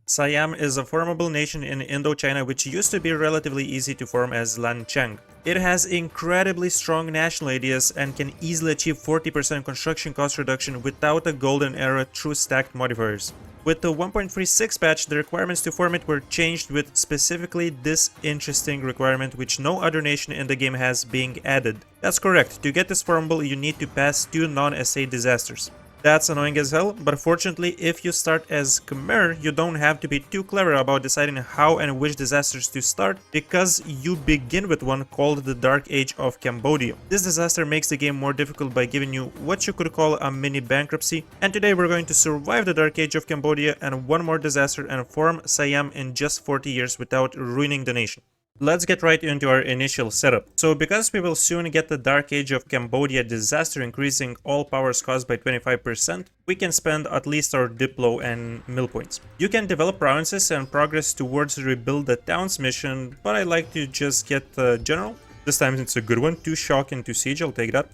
Siam is a formable nation in Indochina which used to be relatively easy to form as Lan Xang. It has incredibly strong national ideas and can easily achieve 40% construction cost reduction without a golden era true stacked modifiers. With the 1.36 patch, the requirements to form it were changed with specifically this interesting requirement which no other nation in the game has being added. That's correct, to get this formable you need to pass 2 non-essay disasters. That's annoying as hell, but fortunately if you start as Khmer, you don't have to be too clever about deciding how and which disasters to start because you begin with one called the Dark Age of Cambodia. This disaster makes the game more difficult by giving you what you could call a mini bankruptcy, and today we're going to survive the Dark Age of Cambodia and one more disaster and form Siam in just 40 years without ruining the nation. Let's get right into our initial setup. So because we will soon get the Dark Age of Cambodia disaster increasing all powers cost by 25%, we can spend at least our Diplo and mill points. You can develop provinces and progress towards rebuild the towns mission, but I like to just get the general. This time it's a good one, 2 shock and 2 siege, I'll take that.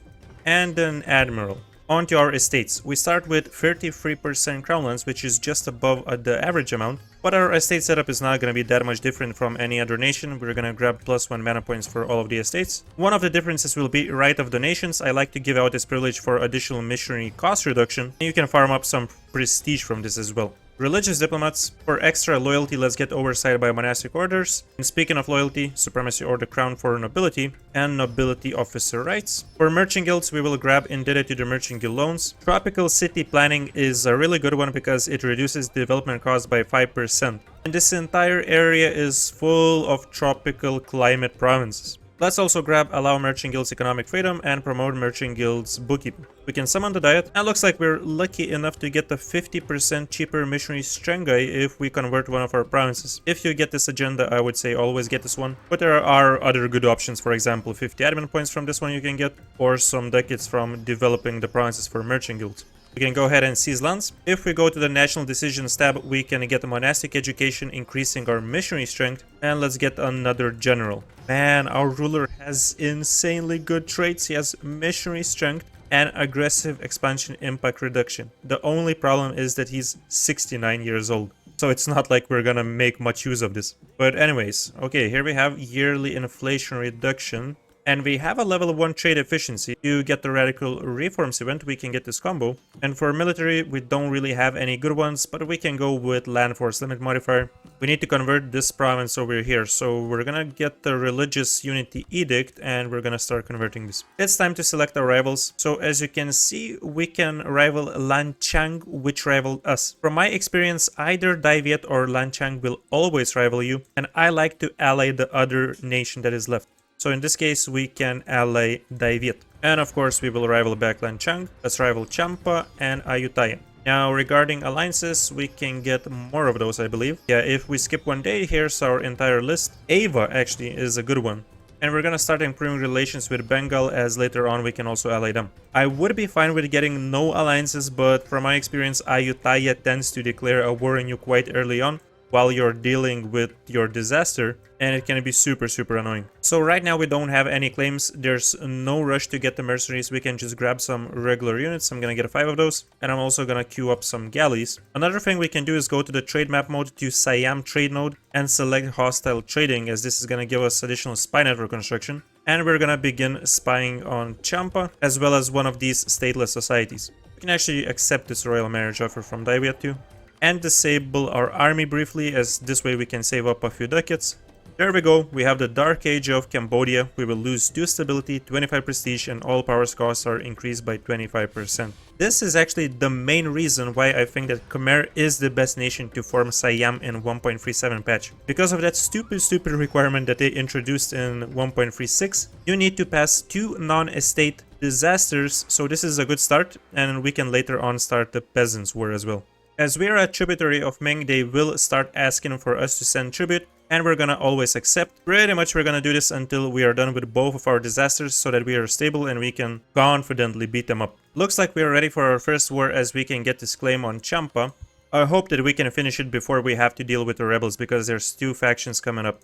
And an admiral. On to our estates. We start with 33% crown lands, which is just above the average amount. But our estate setup is not going to be that much different from any other nation. We're going to grab +1 mana points for all of the estates. One of the differences will be right of donations. I like to give out this privilege for additional missionary cost reduction. You can farm up some prestige from this as well. Religious diplomats. For extra loyalty, let's get oversight by monastic orders. And speaking of loyalty, supremacy or the crown for nobility and nobility officer rights. For merchant guilds, we will grab indebted to the merchant guild loans. Tropical city planning is a really good one because it reduces development cost by 5%. And this entire area is full of tropical climate provinces. Let's also grab allow merchant guilds economic freedom and promote merchant guilds bookkeeping. We can summon the diet, and looks like we're lucky enough to get the 50% cheaper missionary strength guy if we convert one of our provinces. If you get this agenda, I would say always get this one, but there are other good options. For example, 50 admin points from this one you can get, or some ducats from developing the provinces for merchant guilds. We can go ahead and seize lands. If we go to the National Decisions tab, we can get a monastic education, increasing our missionary strength. And let's get another general. Man, our ruler has insanely good traits. He has missionary strength and aggressive expansion impact reduction. The only problem is that he's 69 years old. So it's not like we're gonna make much use of this. But anyways, okay, here we have yearly inflation reduction. And we have a level 1 trade efficiency. You get the radical reforms event, we can get this combo. And for military, we don't really have any good ones, but we can go with land force limit modifier. We need to convert this province over here, so we're gonna get the religious unity edict and we're gonna start converting this. It's time to select our rivals. So as you can see, we can rival Lan Xang, which rivaled us. From my experience, either Dai Viet or Lan Xang will always rival you, and I like to ally the other nation that is left. So in this case, we can ally Dai Viet. And of course, we will rival back Lan Xang. Let's rival Champa and Ayutthaya. Now, regarding alliances, we can get more of those, I believe. Yeah, if we skip one day, here's our entire list. Ava actually is a good one. And we're gonna start improving relations with Bengal, as later on we can also ally them. I would be fine with getting no alliances, but from my experience, Ayutthaya tends to declare a war on you quite early on, while you're dealing with your disaster, and it can be super annoying. So right now we don't have any claims. There's no rush to get the mercenaries. We can just grab some regular units. I'm gonna get 5 of those, and I'm also gonna queue up some galleys. Another thing we can do is go to the trade map mode to Siam trade node and select hostile trading, as this is gonna give us additional spy network construction. And we're gonna begin spying on Champa, as well as one of these stateless societies. We can actually accept this royal marriage offer from Dai Viet too. And disable our army briefly, as this way we can save up a few ducats. There we go, we have the Dark Age of Cambodia. We will lose 2 stability, 25 prestige, and all powers costs are increased by 25%. This is actually the main reason why I think that Khmer is the best nation to form Siam in 1.37 patch. Because of that stupid requirement that they introduced in 1.36, you need to pass 2 non-estate disasters, so this is a good start, and we can later on start the Peasants War as well. As we are a tributary of Ming, they will start asking for us to send tribute, and we're gonna always accept. Pretty much we're gonna do this until we are done with both of our disasters, so that we are stable and we can confidently beat them up. Looks like we are ready for our first war, as we can get this claim on Champa. I hope that we can finish it before we have to deal with the rebels, because there's 2 factions coming up.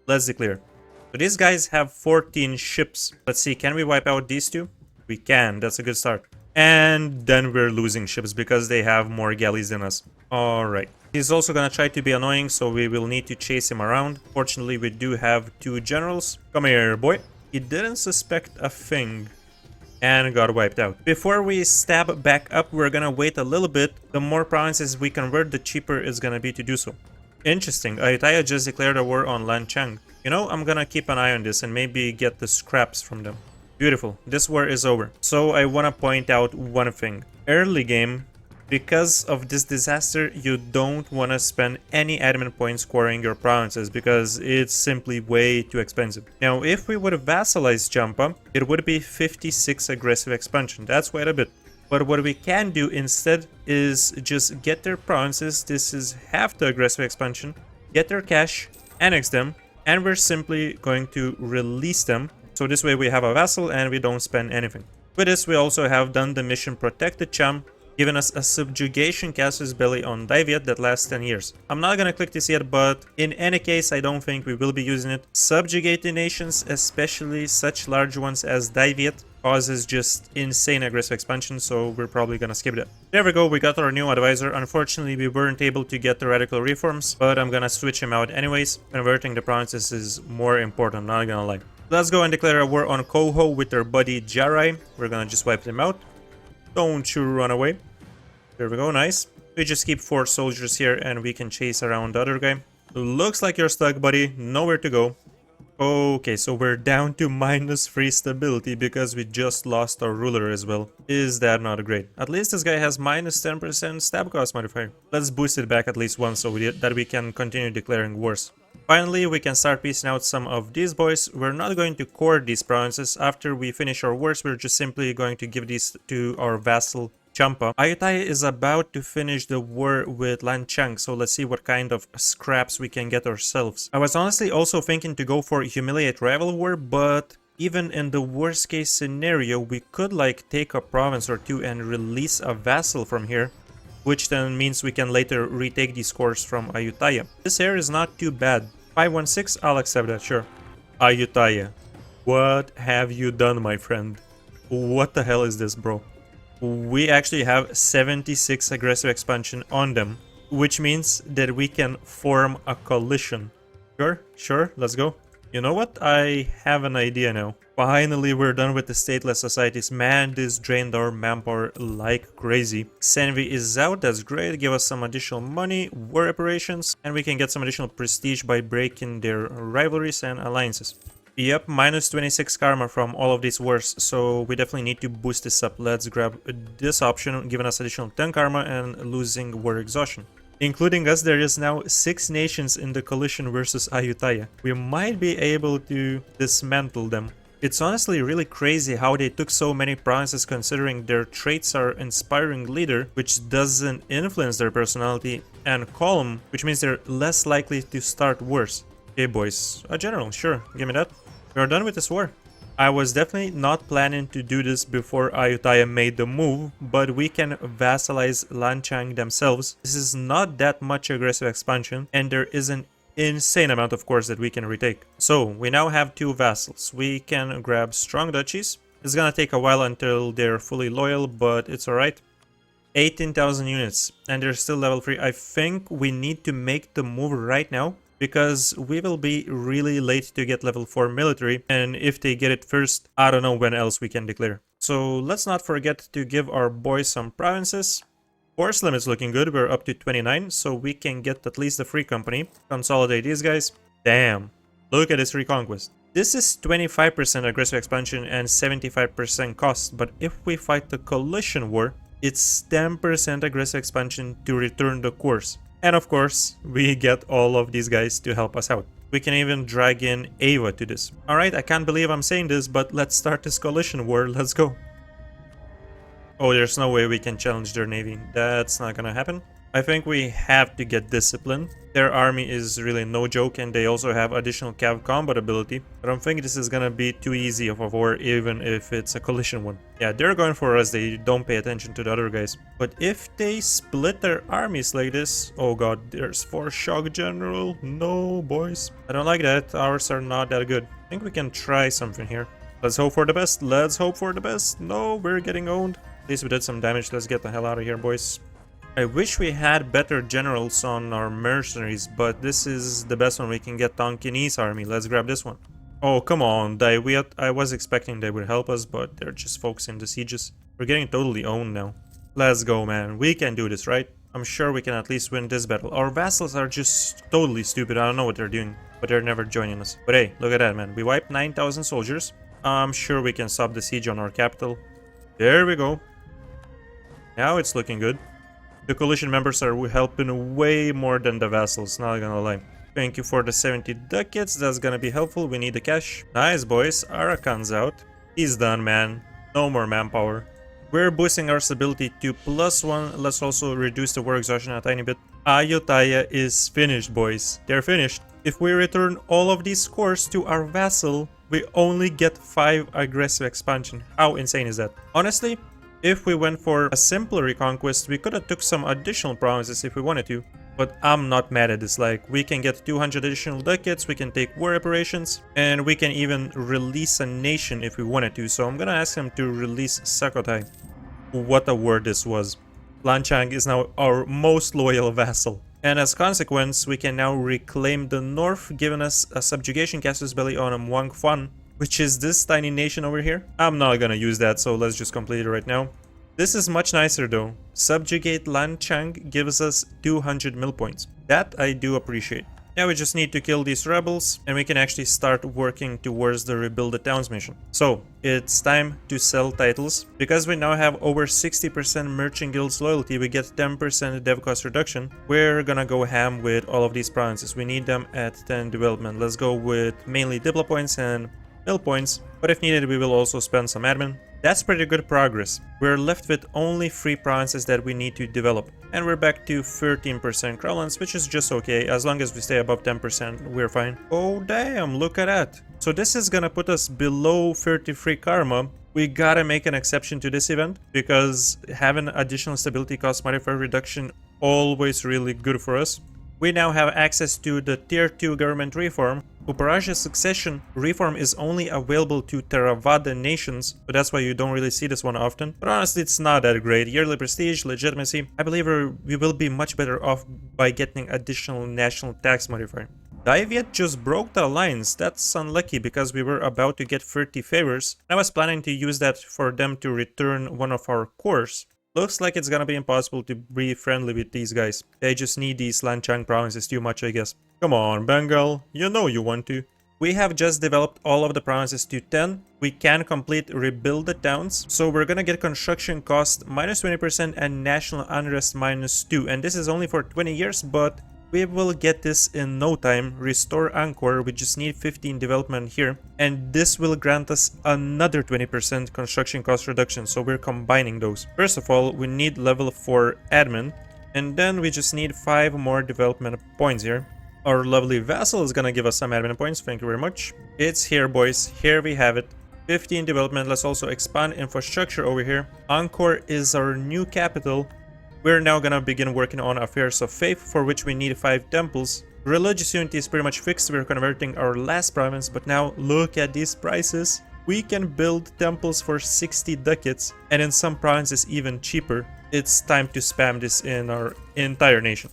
Let's declare. So these guys have 14 ships. Let's see, can we wipe out these 2? We can, that's a good start. And then we're losing ships because they have more galleys than us. Alright. He's also gonna try to be annoying, so we will need to chase him around. Fortunately, we do have 2 generals. Come here, boy. He didn't suspect a thing and got wiped out. Before we stab back up, we're gonna wait a little bit. The more provinces we convert, the cheaper it's gonna be to do so. Interesting, Ayutthaya just declared a war on Lan Xang. You know, I'm gonna keep an eye on this and maybe get the scraps from them. Beautiful, this war is over. So I wanna point out one thing. Early game, because of this disaster, you don't want to spend any admin points scoring your provinces because it's simply way too expensive. Now, if we would vassalize Champa, it would be 56 aggressive expansion. That's quite a bit. But what we can do instead is just get their provinces. This is half the aggressive expansion. Get their cash, annex them, and we're simply going to release them. So this way we have a vassal and we don't spend anything. With this, we also have done the mission Protect the Cham, giving us a subjugation casus belli on Diviet that lasts 10 years. I'm not gonna click this yet, but in any case, I don't think we will be using it. Subjugating nations, especially such large ones as Diviet, causes just insane aggressive expansion, so we're probably gonna skip that. There we go, we got our new advisor. Unfortunately, we weren't able to get the radical reforms, but I'm gonna switch him out anyways. Converting the provinces is more important, not gonna lie. Let's go and declare a war on Koho with their buddy Jarai. We're gonna just wipe them out. Don't you run away. There we go, nice. We just keep 4 soldiers here and we can chase around the other guy. Looks like you're stuck, buddy. Nowhere to go. Okay, so we're down to -3 stability because we just lost our ruler as well. Is that not great? At least this guy has -10% stab cost modifier. Let's boost it back at least once so that we can continue declaring wars. Finally, we can start piecing out some of these boys. We're not going to core these provinces. After we finish our wars, we're just simply going to give these to our vassal Champa. Ayutthaya is about to finish the war with Lan Xang, so let's see what kind of scraps we can get ourselves. I was honestly also thinking to go for Humiliate Rival War, but even in the worst case scenario, we could like take a province or 2 and release a vassal from here, which then means we can later retake these cores from Ayutthaya. This here is not too bad. 516, I'll accept that, sure. Ayutthaya, what have you done, my friend? What the hell is this, bro? We actually have 76 aggressive expansion on them, which means that we can form a coalition. Sure, let's go. You know what? I have an idea now. Finally, we're done with the stateless societies. Man, this drained our manpower like crazy. Senvi is out, that's great. Give us some additional money, war reparations, and we can get some additional prestige by breaking their rivalries and alliances. Yep, -26 karma from all of these wars, so we definitely need to boost this up. Let's grab this option, giving us additional 10 karma and losing war exhaustion. Including us, there is now 6 nations in the coalition versus Ayutthaya. We might be able to dismantle them. It's honestly really crazy how they took so many provinces considering their traits are inspiring leader, which doesn't influence their personality, and calm, which means they're less likely to start wars. Okay boys, a general, sure, give me that. We're done with this war. I was definitely not planning to do this before Ayutthaya made the move, but we can vassalize Lan Xang themselves. This is not that much aggressive expansion, and there is an insane amount of cores that we can retake. So, we now have 2 vassals. We can grab strong duchies. It's gonna take a while until they're fully loyal, but it's alright. 18,000 units, and they're still level 3. I think we need to make the move right now, because we will be really late to get level 4 military, and if they get it first, I don't know when else we can declare. So let's not forget to give our boys some provinces. Force limit's looking good, we're up to 29, so we can get at least the free company. Consolidate these guys. Damn, look at this reconquest. This is 25% aggressive expansion and 75% cost, but if we fight the coalition war, it's 10% aggressive expansion to return the course. And of course, we get all of these guys to help us out. We can even drag in Ava to this. Alright, I can't believe I'm saying this, but let's start this coalition war, let's go. Oh, there's no way we can challenge their navy. That's not gonna happen. I think we have to get discipline. Their army is really no joke, and they also have additional cav combat ability. I don't think this is gonna be too easy of a war, even if it's a coalition one. Yeah, they're going for us, they don't pay attention to the other guys. But if they split their armies like this... Oh god, there's 4 shock general. No, boys. I don't like that, ours are not that good. I think we can try something here. Let's hope for the best, let's hope for the best. No, we're getting owned. At least we did some damage, let's get the hell out of here, boys. I wish we had better generals on our mercenaries, but this is the best one we can get. Tonkinese army. Let's grab this one. Oh, come on, Daiwiat. I was expecting they would help us, but they're just focusing the sieges. We're getting totally owned now. Let's go, man. We can do this, right? I'm sure we can at least win this battle. Our vassals are just totally stupid. I don't know what they're doing, but they're never joining us. But hey, look at that, man. We wiped 9,000 soldiers. I'm sure we can stop the siege on our capital. There we go. Now it's looking good. The coalition members are helping way more than the vassals, not gonna lie. Thank you for the 70 ducats. That's gonna be helpful. We need the cash. Nice, boys. Arakan's out. He's done, man. No more manpower. We're boosting our stability to +1. Let's also reduce the war exhaustion a tiny bit. Ayutthaya is finished, boys. They're finished. If we return all of these cores to our vassal, we only get 5 aggressive expansion. How insane is that? Honestly, if we went for a simpler reconquest, we could have took some additional provinces if we wanted to. But I'm not mad at this. Like, we can get 200 additional ducats, we can take war reparations, and we can even release a nation if we wanted to. So I'm gonna ask him to release Sukhotai. What a war this was. Lan Xang is now our most loyal vassal. And as consequence, we can now reclaim the north, giving us a subjugation casus belli on Muangfan, which is this tiny nation over here. I'm not gonna use that, so let's just complete it right now. This is much nicer though. Subjugate Lan Xang gives us 200 mil points. That I do appreciate. Now we just need to kill these rebels and we can actually start working towards the rebuild the towns mission. So it's time to sell titles. Because we now have over 60% merchant guilds loyalty, we get 10% dev cost reduction. We're gonna go ham with all of these provinces. We need them at 10 development. Let's go with mainly diplo points and mil points, but if needed we will also spend some admin. That's pretty good progress. We're left with only 3 provinces that we need to develop. And we're back to 13% crowlands, which is just okay. As long as we stay above 10%, we're fine. Oh damn, look at that. So this is gonna put us below 33 karma. We gotta make an exception to this event, because having additional stability cost modifier reduction always really good for us. We now have access to the tier 2 government reform. Uparaja succession reform is only available to Theravada nations, so that's why you don't really see this one often. But honestly, it's not that great. Yearly prestige, legitimacy. I believe we will be much better off by getting additional national tax modifier. Daiviat just broke the alliance. That's unlucky because we were about to get 30 favors. I was planning to use that for them to return one of our cores. Looks like it's gonna be impossible to be friendly with these guys. They just need these Lan Xang provinces too much, I guess. Come on, Bengal. You know you want to. We have just developed all of the provinces to 10. We can complete rebuild the towns. So we're gonna get construction cost minus 20% and national unrest minus 2. And this is only for 20 years, but we will get this in no time. Restore Angkor, we just need 15 development here. And this will grant us another 20% construction cost reduction, so we're combining those. First of all, we need level 4 admin. And then we just need 5 more development points here. Our lovely vassal is gonna give us some admin points, thank you very much. It's here, boys, here we have it. 15 development, let's also expand infrastructure over here. Angkor is our new capital. We're now gonna begin working on affairs of faith, for which we need 5 temples. Religious unity is pretty much fixed. We're converting our last province, but now look at these prices. We can build temples for 60 ducats, and in some provinces even cheaper. It's time to spam this in our entire nation.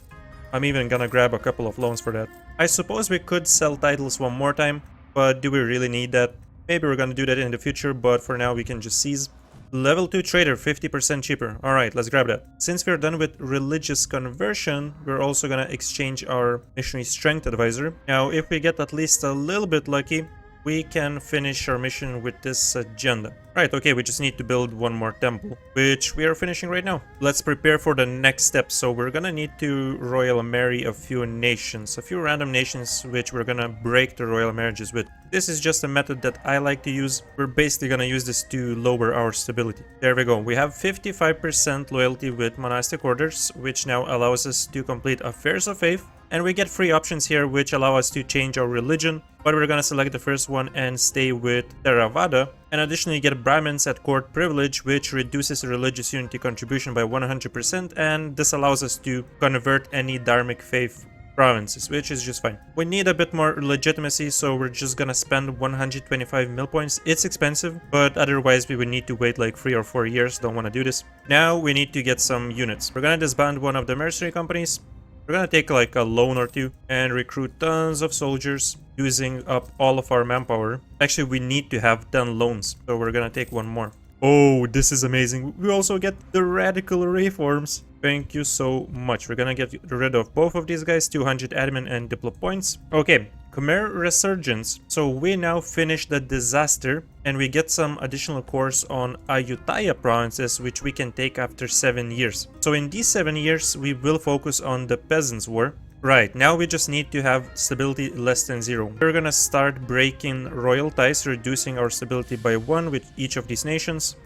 I'm even gonna grab a couple of loans for that. I suppose we could sell titles one more time, but do we really need that? Maybe we're gonna do that in the future, but for now we can just seize. Level 2 trader, 50% cheaper. Alright, let's grab that. Since we're done with religious conversion, we're also gonna exchange our missionary strength advisor. Now, if we get at least a little bit lucky, we can finish our mission with this agenda. Right, okay, we just need to build one more temple, which we are finishing right now. Let's prepare for the next step. So we're gonna need to royal marry a few nations, a few random nations, which we're gonna break the royal marriages with. This is just a method that I like to use. We're basically gonna use this to lower our stability. There we go. We have 55% loyalty with monastic orders, which now allows us to complete affairs of faith. And we get 3 options here which allow us to change our religion, but we're gonna select the first one and stay with Theravada. And additionally get Brahmins at court privilege, which reduces religious unity contribution by 100%, and this allows us to convert any dharmic faith provinces, which is just fine. We need a bit more legitimacy, so we're just gonna spend 125 mil points. It's expensive, but otherwise we would need to wait like 3 or 4 years. Don't want to do this. Now we need to get some units. We're gonna disband one of the mercenary companies. We're gonna take like a loan or two and recruit tons of soldiers, using up all of our manpower. Actually, we need to have 10 loans, so we're gonna take one more. Oh, this is amazing. We also get the radical reforms. Thank you so much. We're gonna get rid of both of these guys, 200 admin and diplo points. Okay, Khmer Resurgence. So we now finish the disaster and we get some additional cores on Ayutthaya provinces, which we can take after 7 years. So in these 7 years, we will focus on the Peasants' War. Right, now we just need to have stability less than 0. We're gonna start breaking royal ties, reducing our stability by 1 with each of these nations.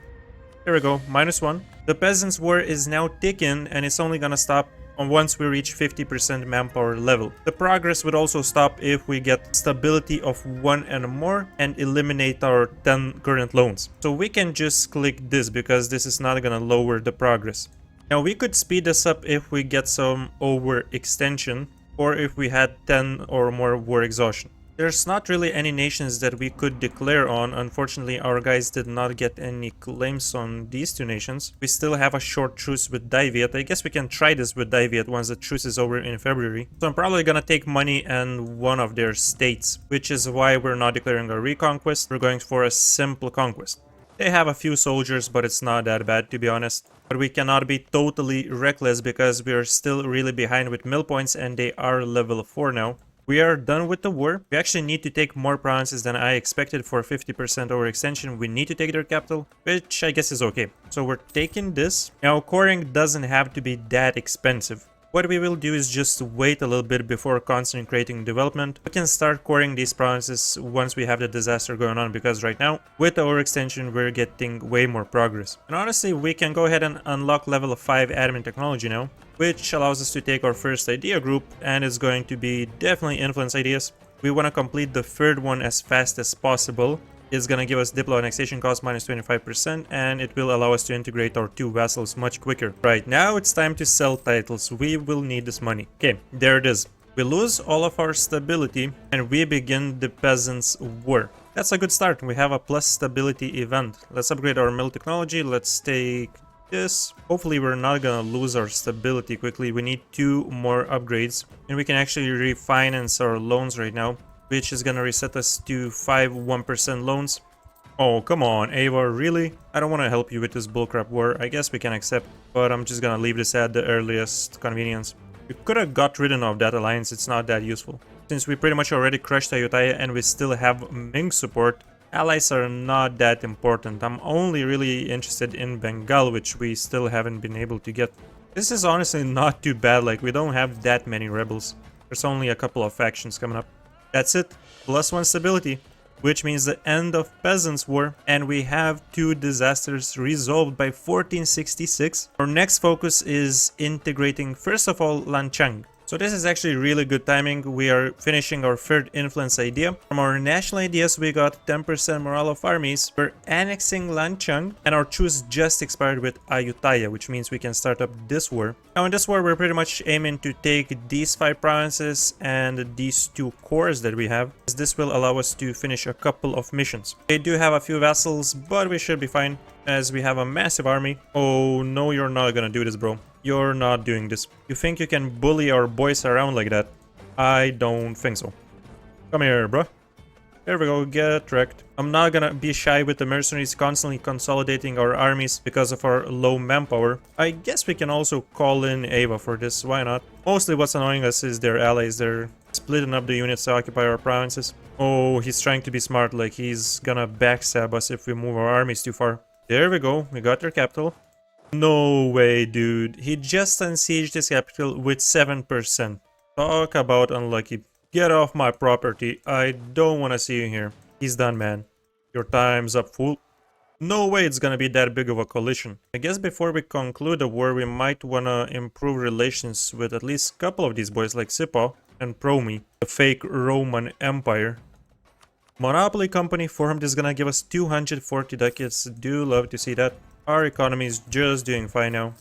There we go, -1. The Peasants' War is now ticking and it's only gonna stop once we reach 50% manpower level. The progress would also stop if we get stability of 1 and more and eliminate our 10 current loans. So we can just click this because this is not gonna lower the progress. Now we could speed this up if we get some overextension or if we had 10 or more war exhaustion. There's not really any nations that we could declare on. Unfortunately, our guys did not get any claims on these two nations. We still have a short truce with Viet. I guess we can try this with Viet once the truce is over in February. So I'm probably gonna take money and one of their states, which is why we're not declaring a reconquest. We're going for a simple conquest. They have a few soldiers, but it's not that bad, to be honest. But we cannot be totally reckless because we are still really behind with mill points and they are level 4 now. We are done with the war. We actually need to take more provinces than I expected for 50% overextension. We need to take their capital, which I guess is okay. So we're taking this. Now, coring doesn't have to be that expensive. What we will do is just wait a little bit before concentrating development. We can start coring these provinces once we have the disaster going on, because right now, with the overextension, we're getting way more progress. And honestly, we can go ahead and unlock level 5 admin technology now, which allows us to take our first idea group, and it's going to be definitely influence ideas. We want to complete the third one as fast as possible. It's going to give us diplo annexation cost -25%, and it will allow us to integrate our 2 vassals much quicker. Right, now it's time to sell titles. We will need this money. Okay, there it is. We lose all of our stability, and we begin the Peasants' War. That's a good start. We have a plus stability event. Let's upgrade our mill technology. Let's take this. Hopefully we're not gonna lose our stability quickly. We need 2 more upgrades, and we can actually refinance our loans right now, which is gonna reset us to 1% loans. Oh, come on, Ava, really? I don't want to help you with this bullcrap war. I guess we can accept, but I'm just gonna leave this at the earliest convenience. We could have got rid of that alliance. It's not that useful. Since we pretty much already crushed Ayutthaya and we still have Ming support, allies are not that important. I'm only really interested in Bengal, which we still haven't been able to get. This is honestly not too bad. Like, we don't have that many rebels. There's only a couple of factions coming up. That's it. +1 stability, which means the end of Peasants' War, and we have 2 disasters resolved by 1466. Our next focus is integrating, first of all, Lan Xang. So this is actually really good timing. We are finishing our 3rd influence idea. From our national ideas, we got 10% morale of armies. We're annexing Lan Xang, and our truce just expired with Ayutthaya, which means we can start up this war. Now in this war, we're pretty much aiming to take these 5 provinces and these 2 cores that we have. This will allow us to finish a couple of missions. They do have a few vassals, but we should be fine, as we have a massive army. Oh no, you're not gonna do this, bro. You're not doing this. You think you can bully our boys around like that? I don't think so. Come here, bro. There we go, get wrecked. I'm not gonna be shy with the mercenaries constantly consolidating our armies because of our low manpower. I guess we can also call in Ava for this, why not? Mostly what's annoying us is their allies. They're splitting up the units to occupy our provinces. Oh, he's trying to be smart, like he's gonna backstab us if we move our armies too far. There we go, we got their capital. No way, dude. He just unsieged his capital with 7%. Talk about unlucky. Get off my property. I don't want to see you here. He's done, man. Your time's up, fool. No way it's gonna be that big of a coalition. I guess before we conclude the war, we might wanna improve relations with at least a couple of these boys like Sipa and Promi, the fake Roman Empire. Monopoly company formed is gonna give us 240 ducats. Do love to see that. Our economy is just doing fine now.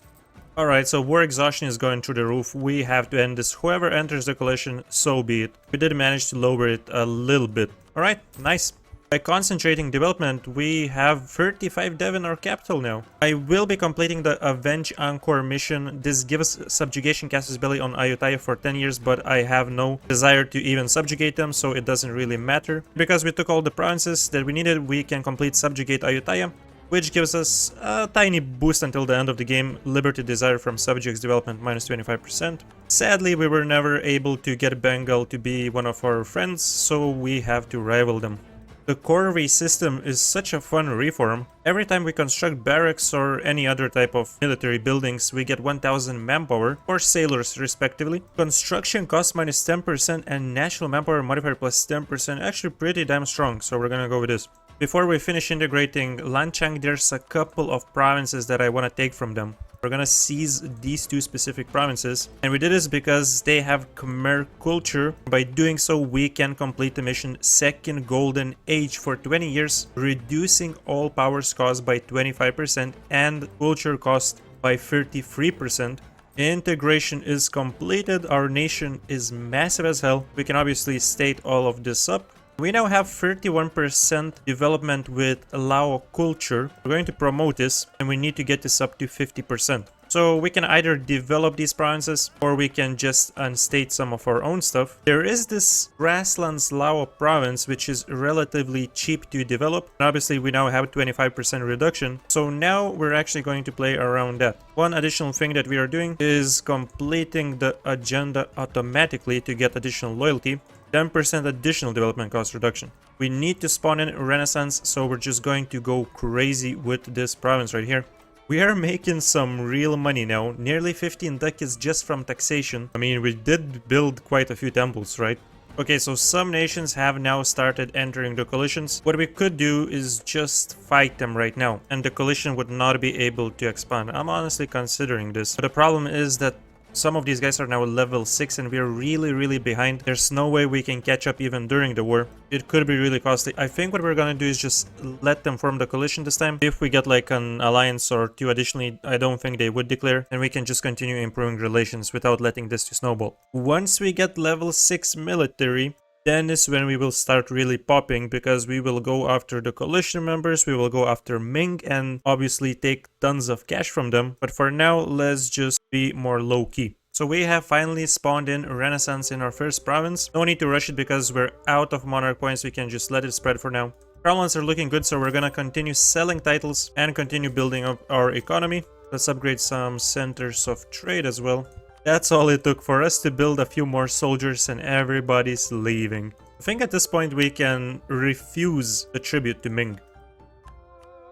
Alright, so war exhaustion is going through the roof. We have to end this. Whoever enters the coalition, so be it. We did manage to lower it a little bit. Alright, nice. By concentrating development, we have 35 dev in our capital now. I will be completing the Avenge Angkor mission. This gives subjugation casus belli on Ayutthaya for 10 years, but I have no desire to even subjugate them, so it doesn't really matter. Because we took all the provinces that we needed, we can complete subjugate Ayutthaya, which gives us a tiny boost until the end of the game. Liberty desire from subjects development minus 25%. Sadly, we were never able to get Bengal to be one of our friends, so we have to rival them. The corvée system is such a fun reform. Every time we construct barracks or any other type of military buildings, we get 1000 manpower or sailors respectively. Construction cost minus 10% and national manpower modifier plus 10%. Actually pretty damn strong, so we're gonna go with this. Before we finish integrating Lan Xang, there's a couple of provinces that I want to take from them. We're gonna seize these two specific provinces, and we did this because they have Khmer culture. By doing so, we can complete the mission Second Golden Age for 20 years, reducing all powers cost by 25% and culture cost by 33%. Integration is completed. Our nation is massive as hell. We can obviously state all of this up. We now have 31% development with Lao culture. We're going to promote this, and we need to get this up to 50%. So we can either develop these provinces, or we can just unstate some of our own stuff. There is this Grasslands Lao province, which is relatively cheap to develop. And obviously, we now have 25% reduction. So now we're actually going to play around that. One additional thing that we are doing is completing the agenda automatically to get additional loyalty. 10% additional development cost reduction. We need to spawn in Renaissance, so we're just going to go crazy with this province right here. We are making some real money now, nearly 15 ducats just from taxation. I mean, we did build quite a few temples, right? Okay, so some nations have now started entering the coalitions. What we could do is just fight them right now, and the coalition would not be able to expand. I'm honestly considering this, but the problem is that some of these guys are now level 6 and we're really behind. There's no way we can catch up even during the war. It could be really costly. I think what we're gonna do is just let them form the coalition this time. If we get like an alliance or two additionally, I don't think they would declare, and we can just continue improving relations without letting this to snowball. Once we get level 6 military, then is when we will start really popping, because we will go after the coalition members, we will go after Ming, and obviously take tons of cash from them. But for now, let's just be more low-key. So we have finally spawned in Renaissance in our first province. No need to rush it because we're out of monarch points, we can just let it spread for now. Crownlands are looking good, so we're gonna continue selling titles and continue building up our economy. Let's upgrade some centers of trade as well. That's all it took for us to build a few more soldiers, and everybody's leaving. I think at this point we can refuse the tribute to Ming.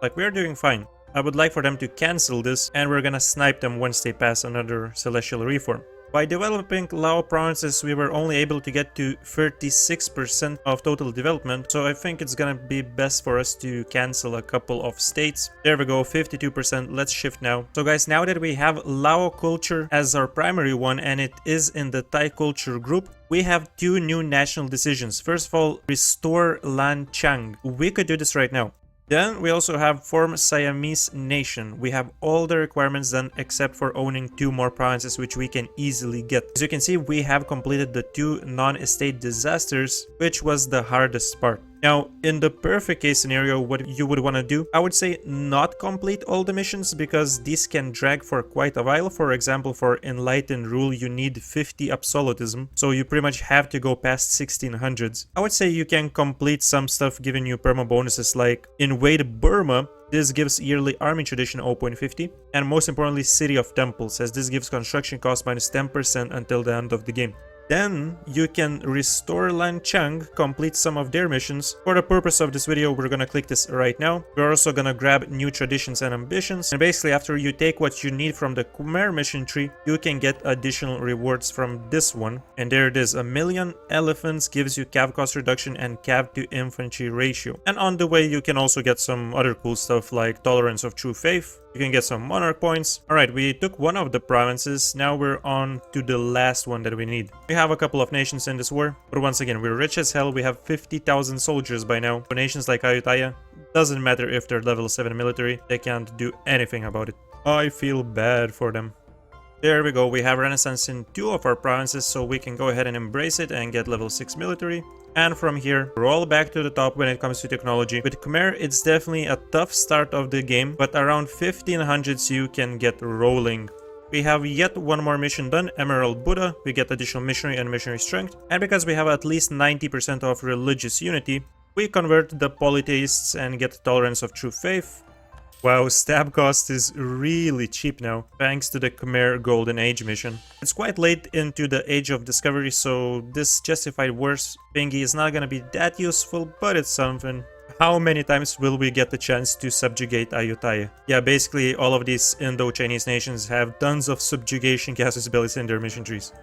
Like, we're doing fine. I would like for them to cancel this, and we're gonna snipe them once they pass another celestial reform. By developing Lao provinces, we were only able to get to 36% of total development, so I think it's gonna be best for us to cancel a couple of states. There we go, 52%. Let's shift now. So guys, now that we have Lao culture as our primary one, and it is in the Thai culture group, we have two new national decisions. First of all, restore Lan Xang. We could do this right now. Then we also have form Siamese nation. We have all the requirements done except for owning two more provinces, which we can easily get. As you can see, we have completed the two non-estate disasters, which was the hardest part. Now, in the perfect case scenario, what you would want to do, I would say not complete all the missions, because these can drag for quite a while. For example, for Enlightened Rule, you need 50 absolutism, so you pretty much have to go past 1600s. I would say you can complete some stuff giving you perma bonuses, like Invade Burma. This gives yearly army tradition 0.50, and most importantly, City of Temples, as this gives construction cost minus 10% until the end of the game. Then you can restore Lan Xang, complete some of their missions. For the purpose of this video, we're gonna click this right now. We're also gonna grab new traditions and ambitions. And basically, after you take what you need from the Khmer mission tree, you can get additional rewards from this one. And there it is, 1,000,000 elephants gives you cav cost reduction and cav to infantry ratio. And on the way, you can also get some other cool stuff like tolerance of true faith. You can get some monarch points. Alright, we took one of the provinces. Now we're on to the last one that we need. We have a couple of nations in this war, but once again, we're rich as hell. We have 50,000 soldiers by now. For nations like Ayutthaya, doesn't matter if they're level 7 military, they can't do anything about it. I feel bad for them. There we go, we have Renaissance in 2 of our provinces, so we can go ahead and embrace it and get level 6 military. And from here, roll back to the top when it comes to technology. With Khmer, it's definitely a tough start of the game, but around 1500s you can get rolling. We have yet one more mission done, Emerald Buddha. We get additional missionary and missionary strength. And because we have at least 90% of religious unity, we convert the polytheists and get tolerance of true faith. Wow, stab cost is really cheap now, thanks to the Khmer Golden Age mission. It's quite late into the Age of Discovery, so this justified worse thingy is not gonna be that useful, but it's something. How many times will we get the chance to subjugate Ayutthaya? Yeah, basically all of these Indo-Chinese nations have tons of subjugation casus bellis in their mission trees.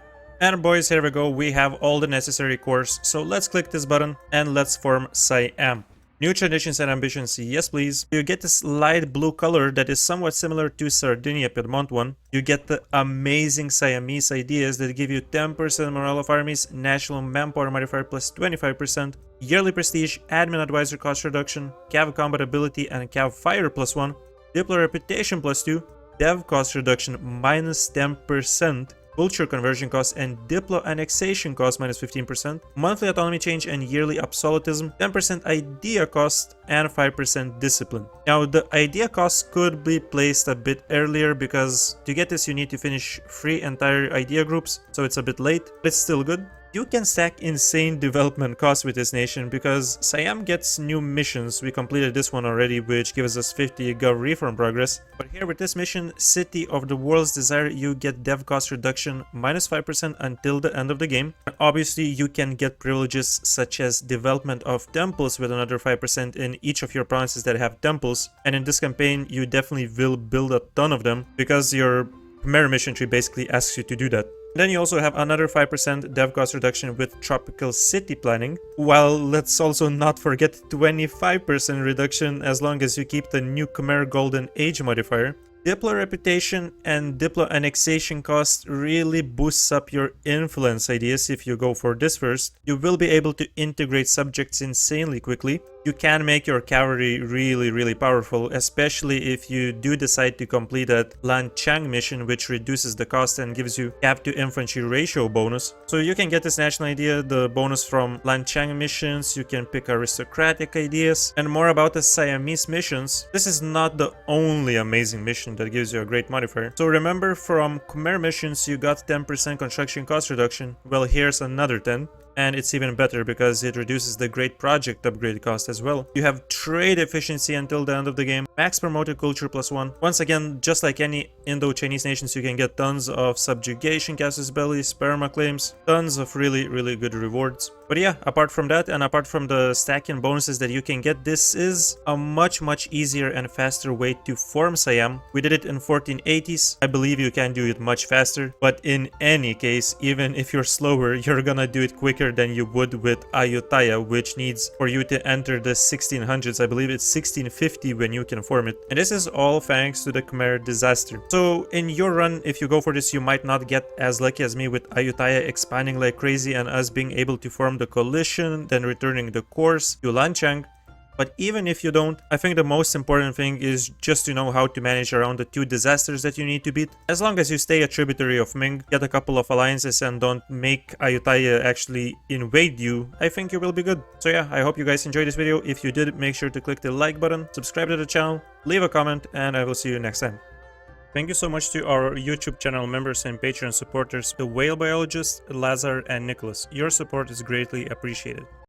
And boys, here we go, we have all the necessary cores, so let's click this button and let's form Siam. New traditions and ambitions, yes please. You get this light blue color that is somewhat similar to Sardinia Piedmont one. You get the amazing Siamese ideas that give you 10% morale of armies, national manpower modifier plus 25%, yearly prestige, admin advisor cost reduction, cav combat ability and cav fire plus 1, diplo reputation plus 2, dev cost reduction minus 10%, culture conversion cost and diplo annexation cost minus 15%, monthly autonomy change and yearly absolutism, 10% idea cost and 5% discipline. Now the idea cost could be placed a bit earlier because to get this you need to finish 3 entire idea groups, so it's a bit late, but it's still good. You can stack insane development costs with this nation because Siam gets new missions. We completed this one already, which gives us 50 gov reform progress. But here with this mission, City of the World's Desire, you get dev cost reduction minus 5% until the end of the game. And obviously you can get privileges such as development of temples with another 5% in each of your provinces that have temples. And in this campaign you definitely will build a ton of them because your Khmer mission tree basically asks you to do that. Then you also have another 5% dev cost reduction with tropical city planning, while let's also not forget 25% reduction as long as you keep the new Khmer Golden Age modifier. Diplo reputation and diplo annexation cost really boosts up your influence ideas if you go for this first. You will be able to integrate subjects insanely quickly. You can make your cavalry really powerful, especially if you do decide to complete that Lan Xang mission, which reduces the cost and gives you cap to infantry ratio bonus. So you can get this national idea, the bonus from Lan Xang missions, you can pick aristocratic ideas, and more about the Siamese missions. This is not the only amazing mission that gives you a great modifier. So remember, from Khmer missions you got 10% construction cost reduction. Well, here's another 10. And it's even better because it reduces the great project upgrade cost as well. You have trade efficiency until the end of the game, max promoted culture plus 1. Once again, just like any Indo-Chinese nations, you can get tons of subjugation casus belli, sperma claims, tons of really good rewards. But yeah, apart from that and apart from the stacking bonuses that you can get, this is a much easier and faster way to form Siam. We did it in 1480s. I believe you can do it much faster, but in any case, even if you're slower, you're gonna do it quicker than you would with Ayutthaya, which needs for you to enter the 1600s. I believe it's 1650 when you can form it. And this is all thanks to the Khmer disaster. So in your run, if you go for this, you might not get as lucky as me with Ayutthaya expanding like crazy and us being able to form the coalition, then returning the course to Lan Xang. But even if you don't, I think the most important thing is just to know how to manage around the 2 disasters that you need to beat. As long as you stay a tributary of Ming, get a couple of alliances and don't make Ayutthaya actually invade you, I think you will be good. So yeah, I hope you guys enjoyed this video. If you did, make sure to click the like button, subscribe to the channel, leave a comment, and I will see you next time. Thank you so much to our YouTube channel members and Patreon supporters, the Whale Biologist, Lazar, and Nikolas. Your support is greatly appreciated.